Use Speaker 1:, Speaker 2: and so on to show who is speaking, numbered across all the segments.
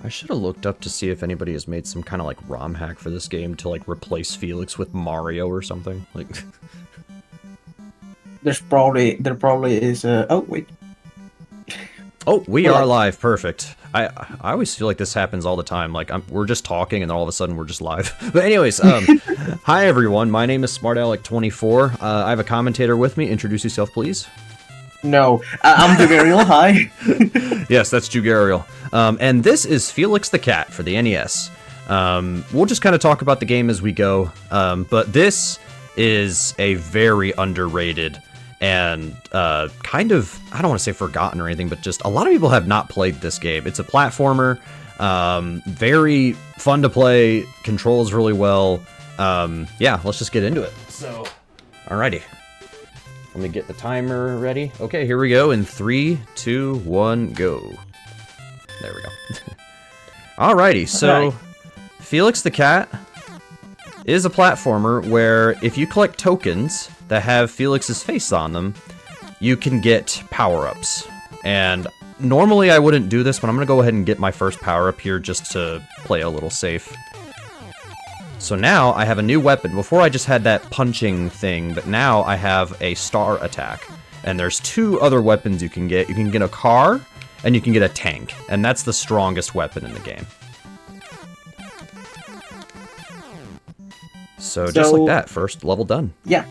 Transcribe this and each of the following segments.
Speaker 1: I should have looked up to see if anybody has made some kind of like ROM hack for this game to like replace Felix with Mario or something. Like,
Speaker 2: there probably is. Oh wait.
Speaker 1: Oh, we are live. Perfect. I always feel like this happens all the time. Like we're just talking and then all of a sudden we're just live. But anyways, hi everyone. My name is smartalec24. I have a commentator with me. Introduce yourself, please.
Speaker 2: No, I'm Jugariel. Hi.
Speaker 1: Yes, that's Jugariel. And this is Felix the Cat for the NES. We'll just kind of talk about the game as we go. But this is a very underrated and kind of, I don't want to say forgotten or anything, but just a lot of people have not played this game. It's a platformer, very fun to play, controls really well. Yeah, let's just get into it. So, alrighty. Let me get the timer ready. Okay, here we go in 3, 2, 1, go. There we go. Alrighty, so Felix the Cat is a platformer where if you collect tokens that have Felix's face on them, you can get power-ups. And normally I wouldn't do this, but I'm going to go ahead and get my first power-up here just to play a little safe. So now I have a new weapon. Before I just had that punching thing, but now I have a star attack. And there's 2 other weapons you can get. You can get a car, and you can get a tank. And that's the strongest weapon in the game. So just like that, first level done.
Speaker 2: Yeah,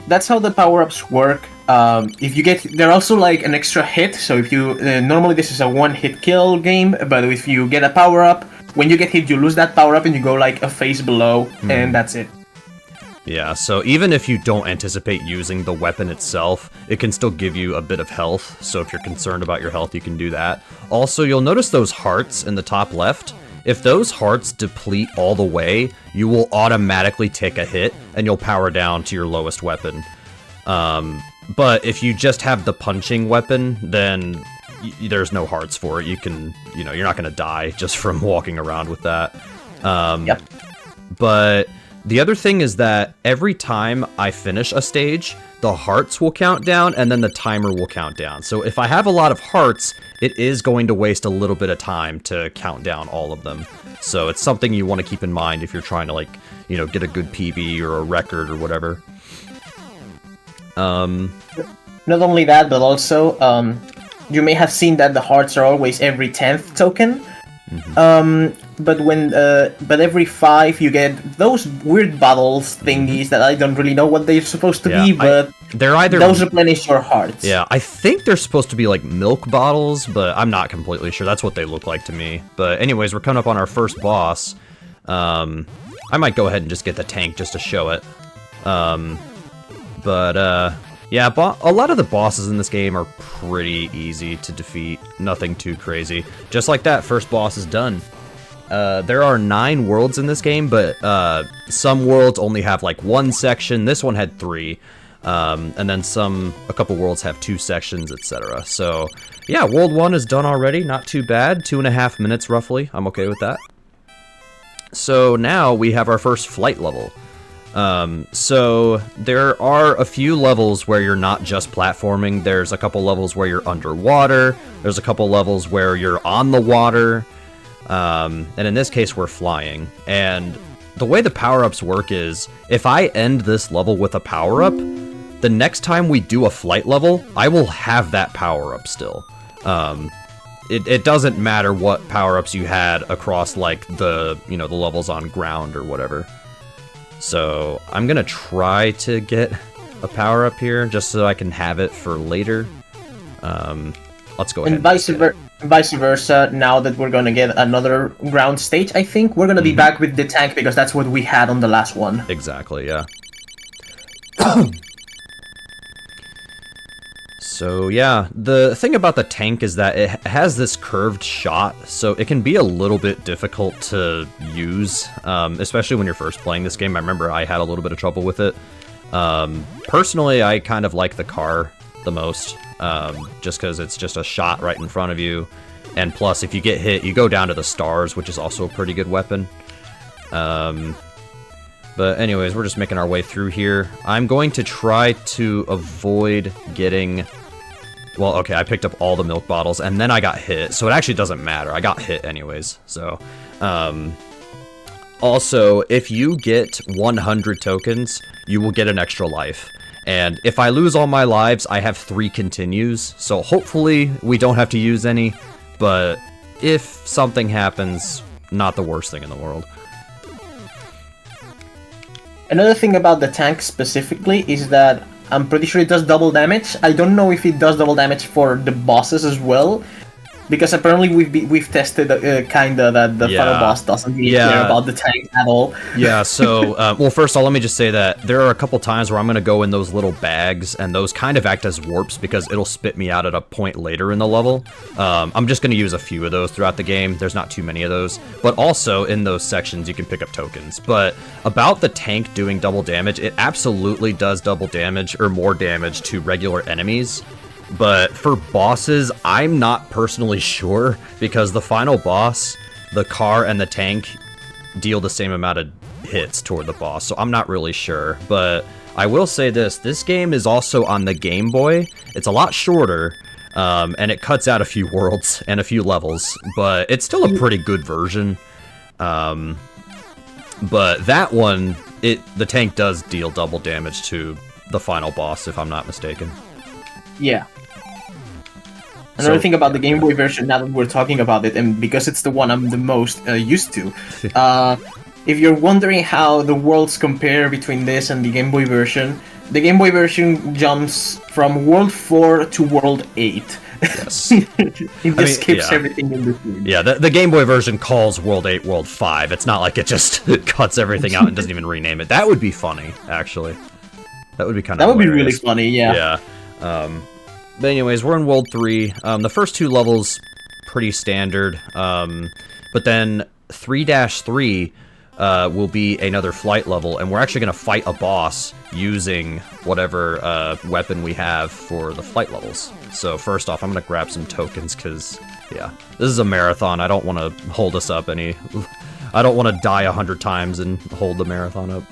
Speaker 2: that's how the power-ups work. If you get, they're also like an extra hit. So if you, normally this is a one-hit kill game, but if you get a power-up, when you get hit, you lose that power-up and you go like a phase below, and that's it.
Speaker 1: Yeah, so even if you don't anticipate using the weapon itself, it can still give you a bit of health. So if you're concerned about your health, you can do that. Also, you'll notice those hearts in the top left. If those hearts deplete all the way, you will automatically take a hit, and you'll power down to your lowest weapon. But if you just have the punching weapon, then there's no hearts for it. You can, you're not going to die just from walking around with that.
Speaker 2: Yep.
Speaker 1: But the other thing is that every time I finish a stage, the hearts will count down and then the timer will count down. So if I have a lot of hearts, it is going to waste a little bit of time to count down all of them. So it's something you want to keep in mind if you're trying to like, get a good PB or a record or whatever.
Speaker 2: Not only that, but also, you may have seen that the hearts are always every 10th token. But every 5 you get those weird bottles thingies that I don't really know what they're supposed to be, but
Speaker 1: they're either
Speaker 2: those replenish your hearts.
Speaker 1: Yeah, I think they're supposed to be like milk bottles, but I'm not completely sure. That's what they look like to me. But anyways, we're coming up on our first boss. I might go ahead and just get the tank just to show it. Yeah, a lot of the bosses in this game are pretty easy to defeat. Nothing too crazy. Just like that, first boss is done. There are 9 worlds in this game, but some worlds only have like 1 section. This one had 3. And then a couple worlds have 2 sections, etc. So, yeah, World 1 is done already. Not too bad. 2.5 minutes, roughly. I'm okay with that. So now we have our first flight level. So there are a few levels where you're not just platforming. There's a couple levels where you're underwater. There's a couple levels where you're on the water. And in this case, we're flying. And the way the power-ups work is, if I end this level with a power-up, the next time we do a flight level, I will have that power-up still. It doesn't matter what power-ups you had across, like, the levels on ground or whatever. So I'm gonna try to get a power up here just so I can have it for later. Let's go ahead.
Speaker 2: And vice versa. Now that we're gonna get another ground stage, I think we're gonna be back with the tank because that's what we had on the last one.
Speaker 1: Exactly. Yeah. So yeah, the thing about the tank is that it has this curved shot, so it can be a little bit difficult to use, especially when you're first playing this game. I remember I had a little bit of trouble with it. Personally, I kind of like the car the most, just because it's just a shot right in front of you, and plus, if you get hit, you go down to the stars, which is also a pretty good weapon. But anyways, we're just making our way through here. I'm going to try to avoid getting Well, okay, I picked up all the milk bottles, and then I got hit, so it actually doesn't matter. I got hit anyways, so... Also, if you get 100 tokens, you will get an extra life. And if I lose all my lives, I have 3 continues, so hopefully we don't have to use any, but if something happens, not the worst thing in the world.
Speaker 2: Another thing about the tank specifically is that I'm pretty sure it does double damage. I don't know if it does double damage for the bosses as well, because apparently we've tested kinda that the final boss doesn't really care about the tank at all.
Speaker 1: Yeah, so, well, first of all, let me just say that there are a couple times where I'm going to go in those little bags, and those kind of act as warps because it'll spit me out at a point later in the level. I'm just going to use a few of those throughout the game. There's not too many of those. But also, in those sections, you can pick up tokens. But about the tank doing double damage, it absolutely does double damage, or more damage, to regular enemies. But for bosses, I'm not personally sure, because the final boss, the car and the tank deal the same amount of hits toward the boss, so I'm not really sure. But I will say this game is also on the Game Boy. It's a lot shorter, and it cuts out a few worlds and a few levels, but it's still a pretty good version. But that one, the tank does deal double damage to the final boss, if I'm not mistaken.
Speaker 2: Yeah. Another thing about the Game Boy version, now that we're talking about it, and because it's the one I'm the most used to, if you're wondering how the worlds compare between this and the Game Boy version, the Game Boy version jumps from World 4 to World 8.
Speaker 1: Yes.
Speaker 2: It just skips everything in between.
Speaker 1: Yeah, the Game Boy version calls World 8 World 5. It's not like it just cuts everything out and doesn't even rename it. That would be funny, actually. That would be kind of
Speaker 2: That would be really funny, yeah.
Speaker 1: Yeah. But anyways, we're in World 3. The first 2 levels, pretty standard. But then 3-3 will be another flight level, and we're actually going to fight a boss using whatever weapon we have for the flight levels. So first off, I'm going to grab some tokens, because, yeah, this is a marathon. I don't want to hold us up any... I don't want to die 100 times and hold the marathon up.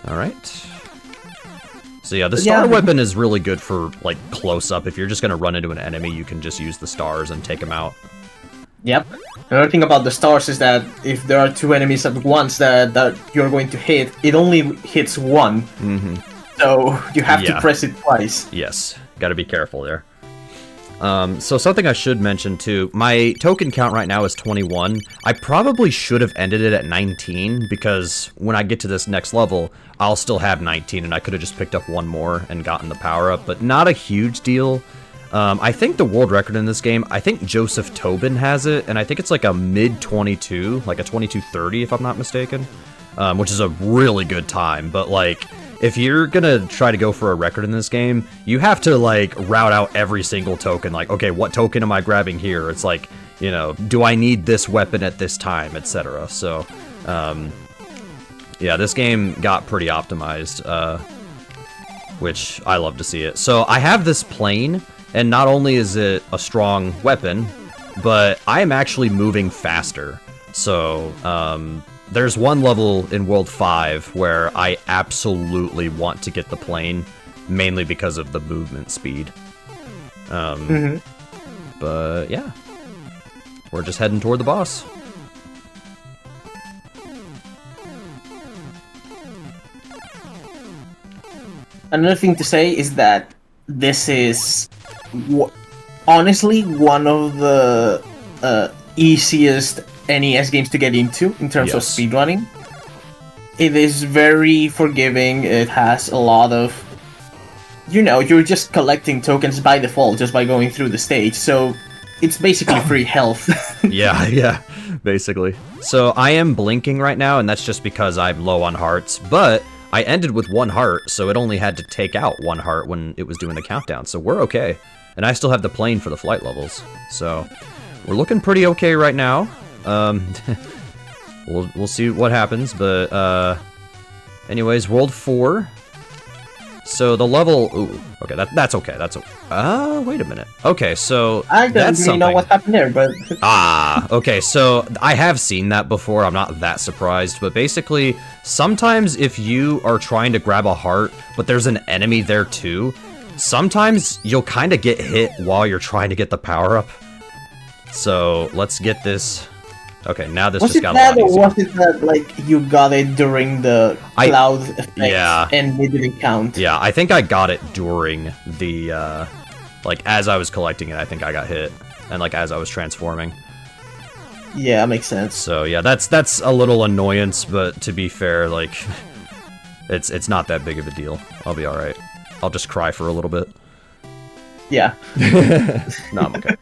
Speaker 1: Alright. So yeah, the star weapon is really good for, like, close-up. If you're just going to run into an enemy, you can just use the stars and take them out.
Speaker 2: Yep. Another thing about the stars is that if there are 2 enemies at once that you're going to hit, it only hits one.
Speaker 1: Mm-hmm.
Speaker 2: So you have to press it twice.
Speaker 1: Yes, gotta be careful there. So something I should mention too, my token count right now is 21. I probably should have ended it at 19, because when I get to this next level, I'll still have 19, and I could have just picked up one more and gotten the power-up, but not a huge deal. I think the world record in this game, I think Joseph Tobin has it, and I think it's like a mid-22, like a 22:30 if I'm not mistaken, which is a really good time, but like... If you're gonna try to go for a record in this game, you have to, like, route out every single token. Like, okay, what token am I grabbing here? It's like, you know, do I need this weapon at this time, etc. So, yeah, this game got pretty optimized, which I love to see it. So, I have this plane, and not only is it a strong weapon, but I am actually moving faster. So, there's one level in World 5 where I absolutely want to get the plane, mainly because of the movement speed. But yeah, we're just heading toward the boss.
Speaker 2: Another thing to say is that this is honestly one of the easiest NES games to get into in terms of speedrunning. It is very forgiving. It has a lot of, you know, you're just collecting tokens by default just by going through the stage, so it's basically free health.
Speaker 1: yeah, basically. So I am blinking right now, and that's just because I'm low on hearts, but I ended with 1 heart, so it only had to take out 1 heart when it was doing the countdown, so we're okay. And I still have the plane for the flight levels, so we're looking pretty okay right now. We'll see what happens, but anyways, World 4. So the level, ooh, okay, that's okay. That's wait a minute. Okay, so
Speaker 2: I don't really know what happened there, but
Speaker 1: okay, so I have seen that before. I'm not that surprised, but basically, sometimes if you are trying to grab a heart, but there's an enemy there too, sometimes you'll kind of get hit while you're trying to get the power-up. So, let's get this... Okay, now this just got a lot easier.
Speaker 2: Was it that, like, you got it during the cloud effect and it didn't count?
Speaker 1: Yeah, I think I got it during the, like, as I was collecting it, I think I got hit. And, like, as I was transforming.
Speaker 2: Yeah, that makes sense.
Speaker 1: So, yeah, that's a little annoyance, but to be fair, like, it's not that big of a deal. I'll be alright. I'll just cry for a little bit.
Speaker 2: Yeah.
Speaker 1: No, I'm okay.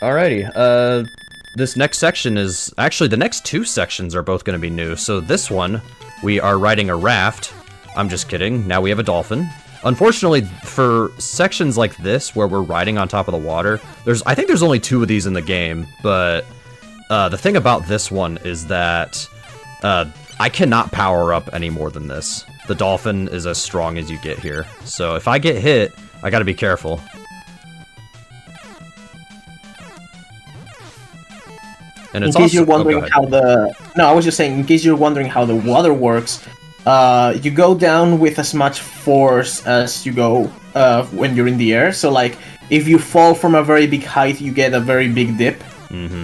Speaker 1: Alrighty, this next section is... Actually, the next two sections are both going to be new. So this one, we are riding a raft. I'm just kidding. Now we have a dolphin. Unfortunately, for sections like this, where we're riding on top of the water, I think there's only 2 of these in the game, but the thing about this one is that I cannot power up any more than this. The dolphin is as strong as you get here. So if I get hit, I gotta be careful. And it's
Speaker 2: in case you're wondering how the... No, I was just saying, in case you're wondering how the water works, you go down with as much force as you go when you're in the air. So, like, if you fall from a very big height, you get a very big dip.
Speaker 1: Mm-hmm.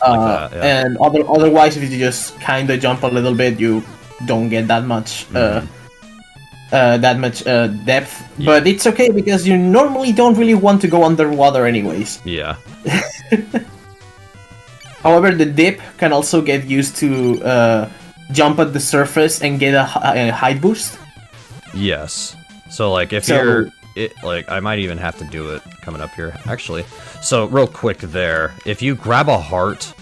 Speaker 1: Like that, yeah.
Speaker 2: And otherwise, if you just kind of jump a little bit, you don't get that much depth. Yeah. But it's okay, because you normally don't really want to go underwater anyways.
Speaker 1: Yeah.
Speaker 2: However, the dip can also get used to jump at the surface and get a height boost.
Speaker 1: Yes. So, like, if you're... like, I might even have to do it coming up here, actually. So, real quick there, if you grab a heart,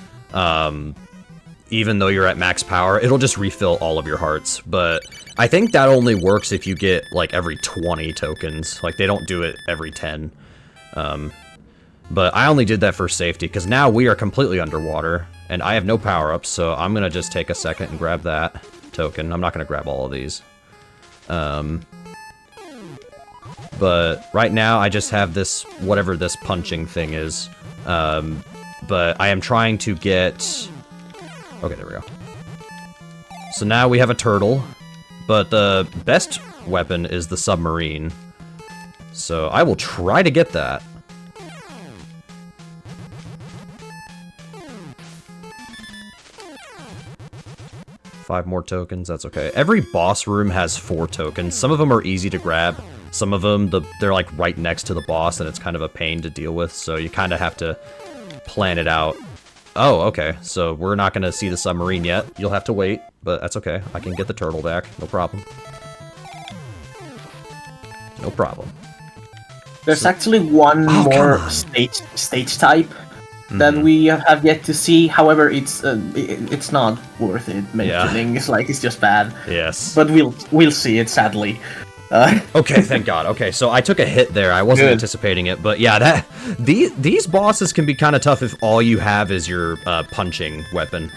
Speaker 1: even though you're at max power, it'll just refill all of your hearts. But I think that only works if you get, like, every 20 tokens. Like, they don't do it every 10. But I only did that for safety, because now we are completely underwater, and I have no power-ups, so I'm going to just take a second and grab that token. I'm not going to grab all of these. But right now, I just have this, whatever this punching thing is. But I am trying to get... Okay, there we go. So now we have a turtle, but the best weapon is the submarine. So I will try to get that. Five more tokens, that's okay. Every boss room has 4 tokens. Some of them are easy to grab. Some of them, they're like right next to the boss, and it's kind of a pain to deal with, so you kind of have to plan it out. Oh, okay, so we're not going to see the submarine yet. You'll have to wait, but that's okay. I can get the turtle back, no problem. No problem.
Speaker 2: There's actually one more stage type that we have yet to see. However, it's not worth it mentioning. Yeah. It's just bad.
Speaker 1: Yes.
Speaker 2: But we'll see it, sadly.
Speaker 1: Okay, thank God. Okay, so I took a hit there. I wasn't anticipating it, but yeah, these bosses can be kind of tough if all you have is your punching weapon.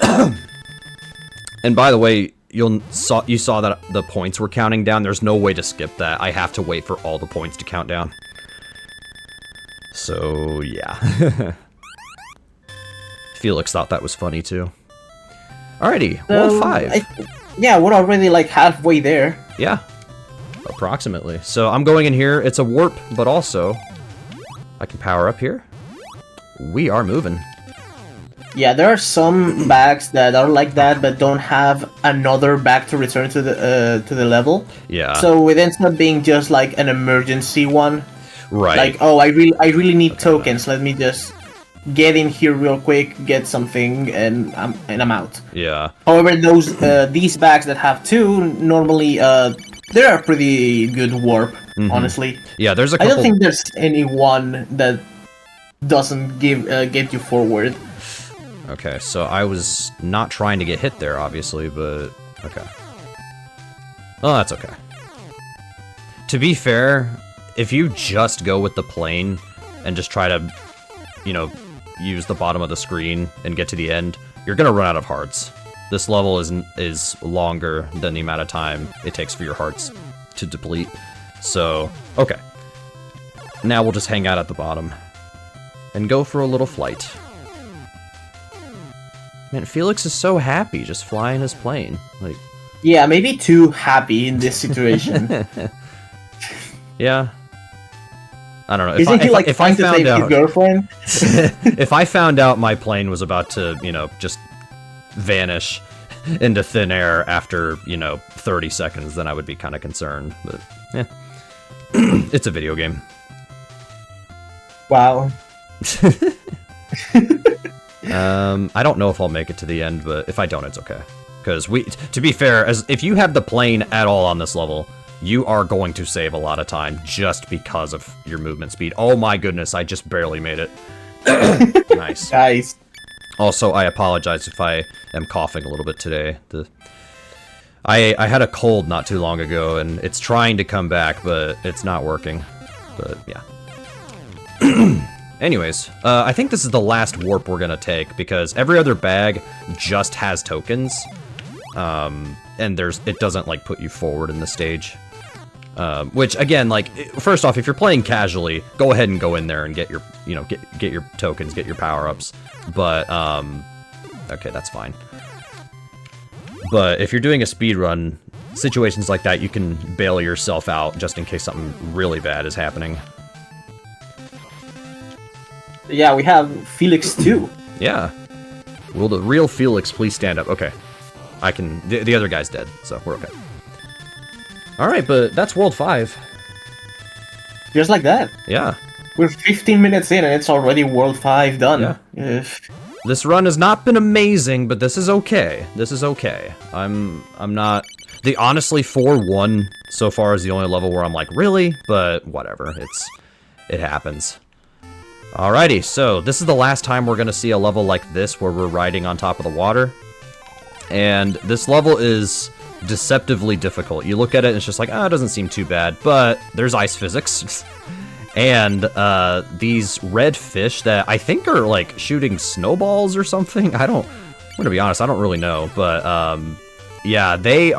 Speaker 1: And by the way, you saw that the points were counting down. There's no way to skip that. I have to wait for all the points to count down. So yeah. Felix thought that was funny too. Alrighty, World 5.
Speaker 2: Yeah, we're already like halfway there.
Speaker 1: Yeah. Approximately. So I'm going in here. It's a warp, but also I can power up here. We are moving.
Speaker 2: Yeah, there are some bags that are like that, but don't have another bag to return to the level.
Speaker 1: Yeah.
Speaker 2: So it ends up being just like an emergency one.
Speaker 1: Right.
Speaker 2: Like, oh, I really need tokens. Let me just get in here real quick, get something, and I'm out.
Speaker 1: Yeah.
Speaker 2: However, these bags that have 2 normally they're a pretty good warp, honestly.
Speaker 1: Yeah, there's a couple...
Speaker 2: I don't think there's anyone that doesn't get you forward.
Speaker 1: Okay, so I was not trying to get hit there, obviously, but... Okay. Oh, that's okay. To be fair, if you just go with the plane and just try to, you know, use the bottom of the screen and get to the end, you're gonna run out of hearts. This level is longer than the amount of time it takes for your hearts to deplete. So, okay. Now we'll just hang out at the bottom and go for a little flight. Man, Felix is so happy just flying his plane. Like,
Speaker 2: yeah, maybe too happy in this situation.
Speaker 1: Yeah. I don't know.
Speaker 2: Isn't he like trying to save his girlfriend?
Speaker 1: If I found out my plane was about to, you know, just vanish into thin air after, you know, 30 seconds, then I would be kind of concerned. But, yeah. It's a video game.
Speaker 2: Wow.
Speaker 1: I don't know if I'll make it to the end, but if I don't, it's okay. Because to be fair, if you have the plane at all on this level, you are going to save a lot of time just because of your movement speed. Oh my goodness, I just barely made it. Nice.
Speaker 2: Nice.
Speaker 1: Also, I apologize if I am coughing a little bit today. I had a cold not too long ago, and it's trying to come back, but it's not working. But, yeah. Anyways, I think this is the last warp we're gonna take, because every other bag just has tokens. And it doesn't, like, put you forward in the stage. Which, again, like, first off, if you're playing casually, go ahead and go in there and get your, you know, get your tokens, get your power-ups. But, okay, that's fine. But if you're doing a speedrun, situations like that, you can bail yourself out just in case something really bad is happening.
Speaker 2: Yeah, we have Felix too.
Speaker 1: Yeah. Will the real Felix please stand up? Okay. I can... The other guy's dead, so we're okay. Alright, but that's World 5.
Speaker 2: Just like that.
Speaker 1: Yeah.
Speaker 2: We're 15 minutes in and it's already World 5 done.
Speaker 1: Yeah. This run has not been amazing, but this is okay. This is okay. I'm not... honestly, 4-1 so far is the only level where I'm like, really? But whatever. It happens. Alrighty, so this is the last time we're gonna see a level like this where we're riding on top of the water. And this level is deceptively difficult. You look at it and it's just like, oh, it doesn't seem too bad, but there's ice physics. And these red fish that I think are like shooting snowballs or something. I'm gonna be honest, I don't really know, but yeah, they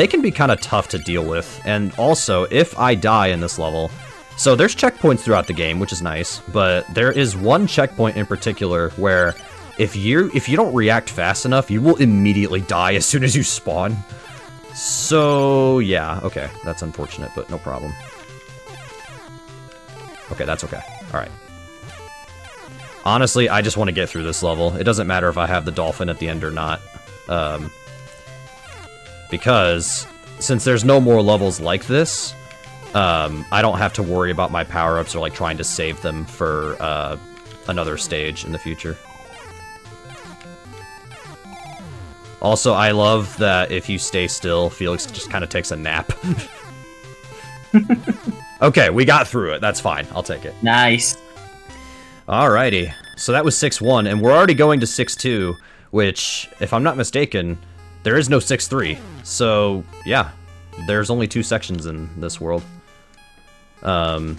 Speaker 1: can be kind of tough to deal with. And also, if I die in this level, so there's checkpoints throughout the game, which is nice, but there is one checkpoint in particular where if you don't react fast enough, you will immediately die as soon as you spawn. So, yeah, okay, that's unfortunate, but no problem. Okay, that's okay. Alright. Honestly, I just want to get through this level. It doesn't matter if I have the dolphin at the end or not. Because, since there's no more levels like this, I don't have to worry about my power-ups or, like, trying to save them for, another stage in the future. Also, I love that if you stay still, Felix just kind of takes a nap. Okay, we got through it. That's fine. I'll take it.
Speaker 2: Nice.
Speaker 1: Alrighty. So that was 6-1, and we're already going to 6-2, which, if I'm not mistaken, there is no 6-3. So, yeah. There's only 2 sections in this world. But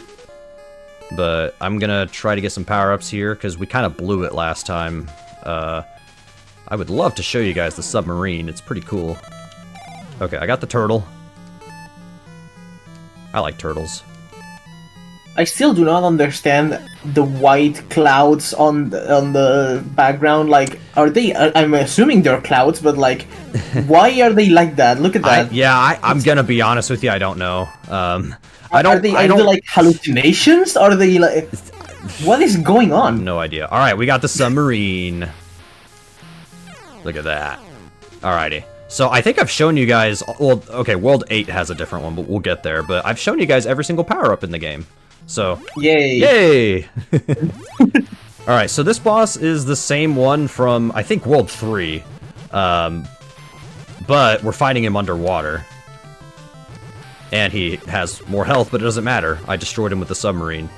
Speaker 1: I'm gonna try to get some power-ups here, because we kind of blew it last time. I would love to show you guys the submarine. It's pretty cool. Okay, I got the turtle. I like turtles.
Speaker 2: I still do not understand the white clouds on the background. Like, are they... I'm assuming they're clouds, but, like, why are they like that? Look at that.
Speaker 1: I'm gonna be honest with you, I don't know.
Speaker 2: Are they like hallucinations? Are they like... What is going on?
Speaker 1: No idea. Alright, we got the submarine. Look at that. Alrighty. So I think I've shown you guys... Well, okay, World 8 has a different one, but we'll get there. But I've shown you guys every single power-up in the game. So...
Speaker 2: Yay!
Speaker 1: Yay! Alright, so this boss is the same one from, I think, World 3. But we're fighting him underwater. And he has more health, but it doesn't matter. I destroyed him with the submarine.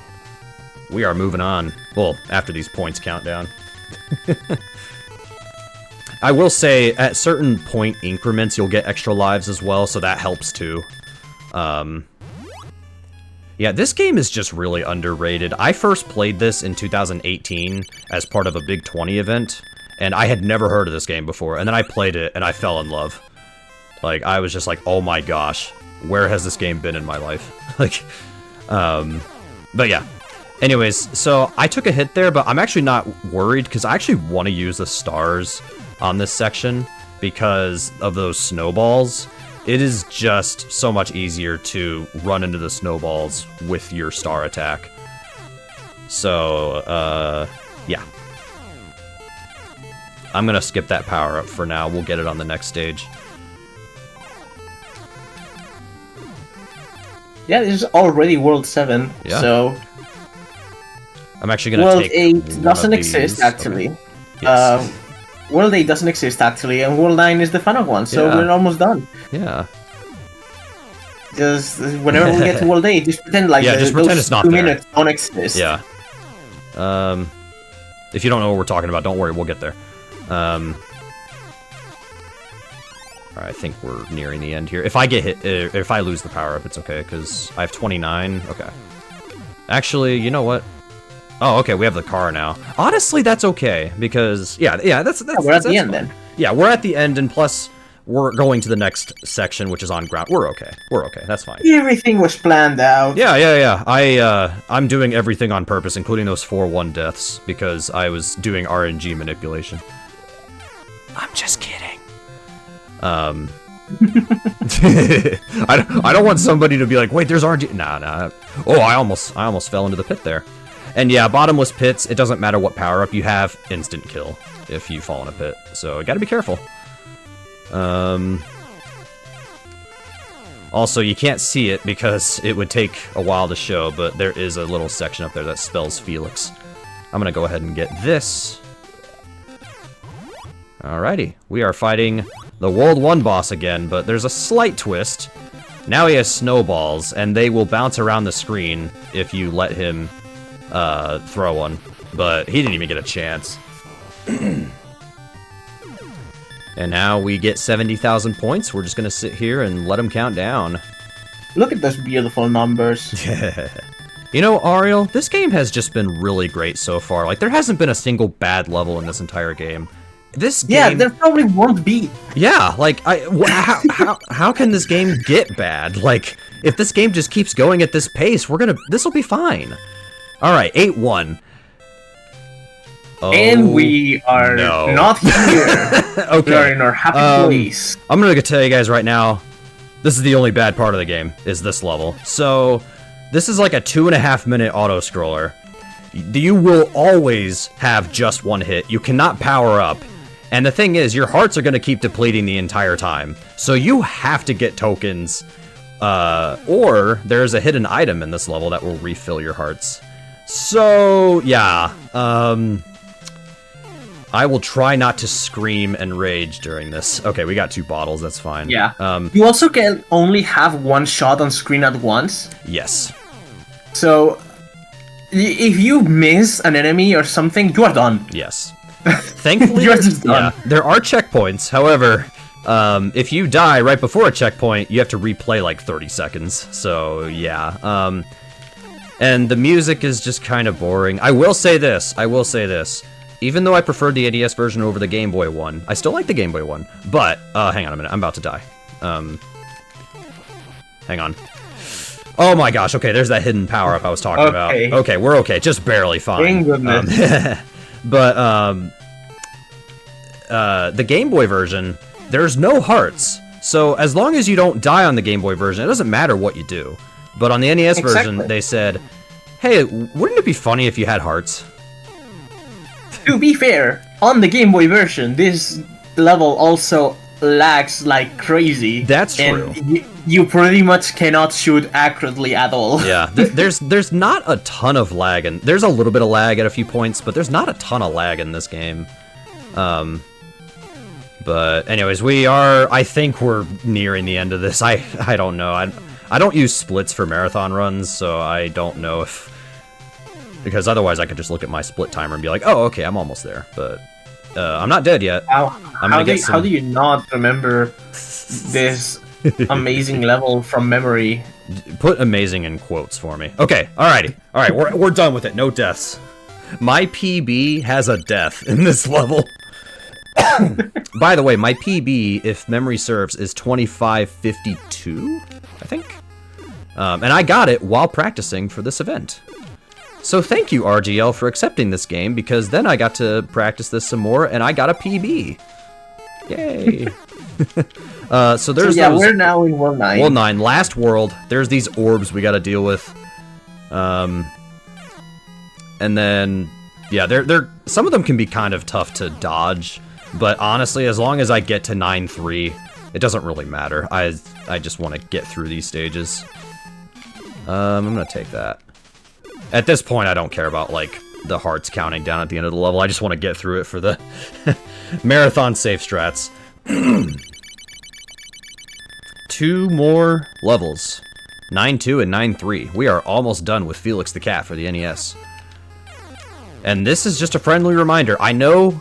Speaker 1: We are moving on. Well, after these points count down. I will say, at certain point increments, you'll get extra lives as well, so that helps too. Yeah, this game is just really underrated. I first played this in 2018 as part of a Big 20 event, and I had never heard of this game before, and then I played it, and I fell in love. Like, I was just like, oh my gosh, where has this game been in my life? Like, but yeah. Anyways, so I took a hit there, but I'm actually not worried, because I actually want to use the stars on this section because of those snowballs. It is just so much easier to run into the snowballs with your star attack. So, yeah. I'm gonna skip that power up for now. We'll get it on the next stage.
Speaker 2: Yeah, this is already World 7,
Speaker 1: Yeah.
Speaker 2: so...
Speaker 1: I'm actually gonna
Speaker 2: World
Speaker 1: take
Speaker 2: 8 doesn't exist,
Speaker 1: Okay.
Speaker 2: actually.
Speaker 1: Yes.
Speaker 2: World 8 doesn't exist, actually, and World 9 is the final one, so
Speaker 1: Yeah.
Speaker 2: we're almost done.
Speaker 1: Yeah.
Speaker 2: Just whenever we get to World 8, just pretend like
Speaker 1: just pretend it's not
Speaker 2: 2
Speaker 1: there.
Speaker 2: minutes don't exist.
Speaker 1: Yeah. If you don't know what we're talking about, don't worry, we'll get there. Alright, I think we're nearing the end here. If I get hit, if I lose the power up, it's okay, because I have 29. Okay. Actually, you know what? Oh, okay, we have the car now. Honestly, that's okay, because, yeah, that's
Speaker 2: We're at the end,
Speaker 1: fine.
Speaker 2: then.
Speaker 1: Yeah, we're at the end, and plus, we're going to the next section, which is on ground. We're okay. We're okay, that's fine.
Speaker 2: Everything was planned out.
Speaker 1: Yeah. I'm doing everything on purpose, including those 4-1 deaths, because I was doing RNG manipulation. I'm just kidding. I don't want somebody to be like, wait, there's RNG. Nah. Oh, I almost fell into the pit there. And yeah, bottomless pits, it doesn't matter what power up you have, instant kill if you fall in a pit. So you gotta be careful. Also, you can't see it because it would take a while to show, but there is a little section up there that spells Felix. I'm gonna go ahead and get this. Alrighty, we are fighting the World 1 boss again, but there's a slight twist. Now he has snowballs, and they will bounce around the screen if you let him throw one. But he didn't even get a chance. And now we get 70,000 points. We're just gonna sit here and let him count down.
Speaker 2: Look at those beautiful numbers.
Speaker 1: You know, Ariel, this game has just been really great so far. Like, there hasn't been a single bad level in this entire game. This game...
Speaker 2: Yeah, there probably won't be.
Speaker 1: Yeah, like, how can this game get bad? Like, if this game just keeps going at this pace, this'll be fine. Alright, 8-1. Oh,
Speaker 2: And we are not here.
Speaker 1: Okay.
Speaker 2: We are in our happy place.
Speaker 1: I'm gonna tell you guys right now, this is the only bad part of the game, is this level. So, this is like a 2.5 minute auto-scroller. You will always have just one hit. You cannot power up. And the thing is, your hearts are gonna keep depleting the entire time. So you have to get tokens, or there's a hidden item in this level that will refill your hearts. So, yeah, I will try not to scream and rage during this. Okay, we got 2 bottles, that's fine.
Speaker 2: Yeah. You also can only have one shot on screen at once.
Speaker 1: Yes.
Speaker 2: So, if you miss an enemy or something, you are done.
Speaker 1: Yes. Thankfully,
Speaker 2: You're just done.
Speaker 1: Yeah, there are checkpoints. However, if you die right before a checkpoint, you have to replay like 30 seconds. So, yeah. And the music is just kind of boring. I will say this. Even though I preferred the NES version over the Game Boy one, I still like the Game Boy one. But, hang on a minute, I'm about to die. Hang on. Oh my gosh, okay, there's that hidden power-up I was talking about. Okay, we're okay, just barely fine.
Speaker 2: Thank goodness.
Speaker 1: But, the Game Boy version, there's no hearts. So, as long as you don't die on the Game Boy version, it doesn't matter what you do. But on the NES version, they said, hey, wouldn't it be funny if you had hearts?
Speaker 2: To be fair, on the Game Boy version, this level also lags like crazy.
Speaker 1: That's true.
Speaker 2: And you pretty much cannot shoot accurately at all.
Speaker 1: Yeah, there's not a ton of lag, and there's a little bit of lag at a few points, but there's not a ton of lag in this game. But anyways, I think we're nearing the end of this. I don't know. I don't use splits for marathon runs, so I don't know if... Because otherwise I could just look at my split timer and be like, oh, okay, I'm almost there. But I'm not dead yet.
Speaker 2: How do you not remember this amazing level from memory?
Speaker 1: Put amazing in quotes for me. Okay, alrighty. Alright, we're done with it. No deaths. My PB has a death in this level. By the way, my PB, if memory serves, is 2552, I think. And I got it while practicing for this event. So thank you, RGL, for accepting this game, because then I got to practice this some more, and I got a PB. Yay. So there's
Speaker 2: yeah,
Speaker 1: those,
Speaker 2: we're now in World 9.
Speaker 1: World 9, last world. There's these orbs we got to deal with. And then, yeah, they're some of them can be kind of tough to dodge, but honestly, as long as I get to 9-3, it doesn't really matter. I just want to get through these stages. I'm gonna take that. At this point, I don't care about, like, the hearts counting down at the end of the level. I just want to get through it for the marathon safe strats. 2 more levels. 9-2 and 9-3. We are almost done with Felix the Cat for the NES. And this is just a friendly reminder. I know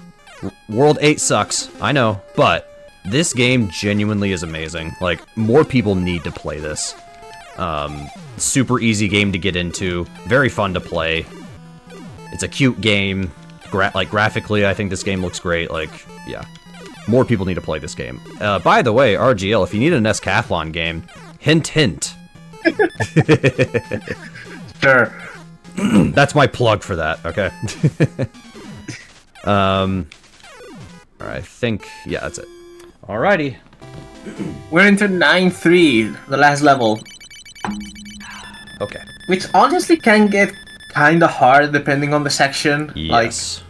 Speaker 1: World 8 sucks. I know. But this game genuinely is amazing. Like, more people need to play this. Super easy game to get into. Very fun to play. It's a cute game. Graphically, I think this game looks great. Like, yeah. More people need to play this game. By the way, RGL, if you need an Escathlon game, hint, hint.
Speaker 2: Sure.
Speaker 1: That's my plug for that, okay? Alright, I think, yeah, that's it. Alrighty.
Speaker 2: We're into 9-3, the last level.
Speaker 1: Okay.
Speaker 2: Which honestly can get kinda hard depending on the section.
Speaker 1: Yes.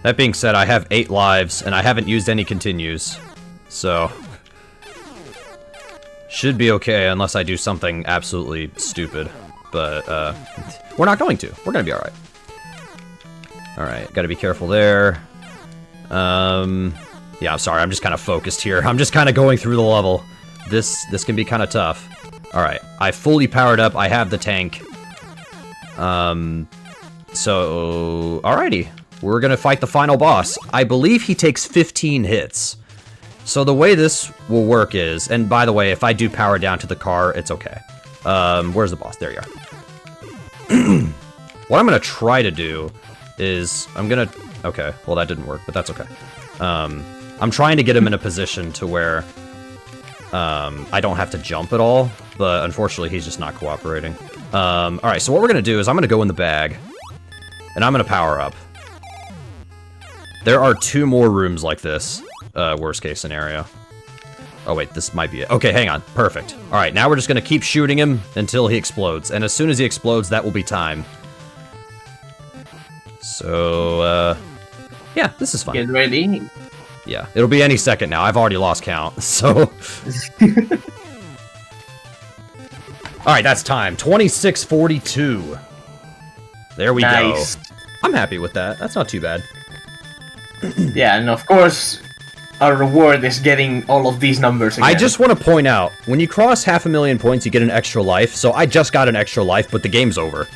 Speaker 1: That being said, I have 8 lives, and I haven't used any continues. So... should be okay, unless I do something absolutely stupid. But, we're not going to. We're gonna be alright. Alright, gotta be careful there. Yeah, I'm sorry, I'm just kind of focused here. I'm just kind of going through the level. This can be kind of tough. Alright, I fully powered up. I have the tank. So, alrighty. We're gonna fight the final boss. I believe he takes 15 hits. So the way this will work is, and by the way, if I do power down to the car, it's okay. Where's the boss? There you are. What I'm gonna try to do is, okay, well that didn't work, but that's okay. I'm trying to get him in a position to where I don't have to jump at all, but unfortunately he's just not cooperating. Alright, so what we're gonna do is I'm gonna go in the bag, and I'm gonna power up. There are 2 more rooms like this, worst case scenario. Oh wait, this might be it. Okay, hang on. Perfect. Alright, now we're just gonna keep shooting him until he explodes, and as soon as he explodes, that will be time. So, yeah, this is fun.
Speaker 2: Get ready.
Speaker 1: Yeah, it'll be any second now. I've already lost count, so... Alright, that's time. 26:42. There we go. I'm happy with that. That's not too bad.
Speaker 2: Yeah, and of course, our reward is getting all of these numbers again.
Speaker 1: I just want to point out, when you cross 500,000 points, you get an extra life, so I just got an extra life, but the game's over.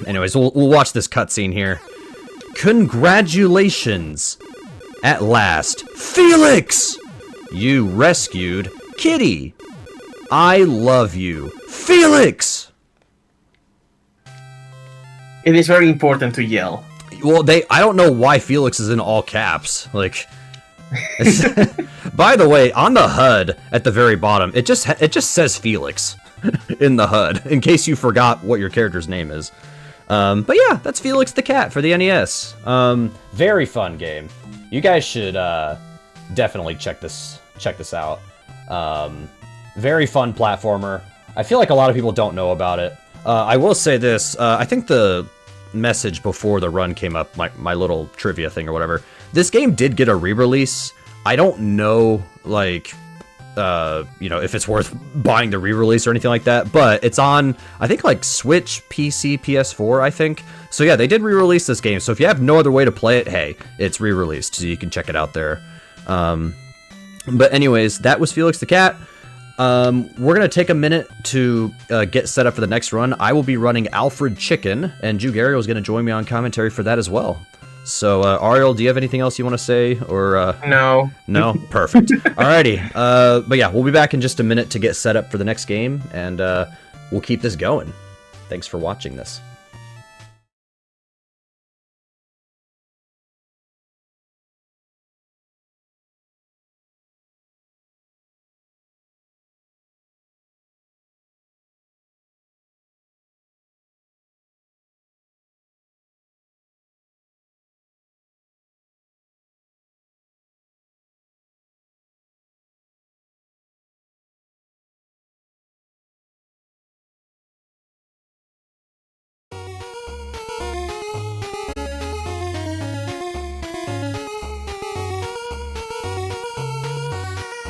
Speaker 1: Anyways, we'll watch this cutscene here. Congratulations! At last, Felix! You rescued Kitty! I love you, Felix!
Speaker 2: It is very important to yell.
Speaker 1: Well, I don't know why Felix is in all caps. Like, by the way, on the HUD at the very bottom, it just says Felix in the HUD, in case you forgot what your character's name is. But yeah, that's Felix the Cat for the NES. Very fun game. You guys should definitely check this out. Very fun platformer. I feel like a lot of people don't know about it. I will say this, I think the message before the run came up, my little trivia thing or whatever, this game did get a re-release. I don't know, like, you know, if it's worth buying the re-release or anything like that, but it's on, I think, like, Switch, PC, PS4, I think. So yeah, they did re-release this game, so if you have no other way to play it, hey, it's re-released, so you can check it out there. But anyways, that was Felix the Cat. We're gonna take a minute to get set up for the next run. I will be running Alfred Chicken, and Drew Gariel is gonna join me on commentary for that as well. So, Ariel, do you have anything else you want to say, or
Speaker 2: No.
Speaker 1: No? Perfect. Alrighty. But yeah, we'll be back in just a minute to get set up for the next game, and we'll keep this going. Thanks for watching this.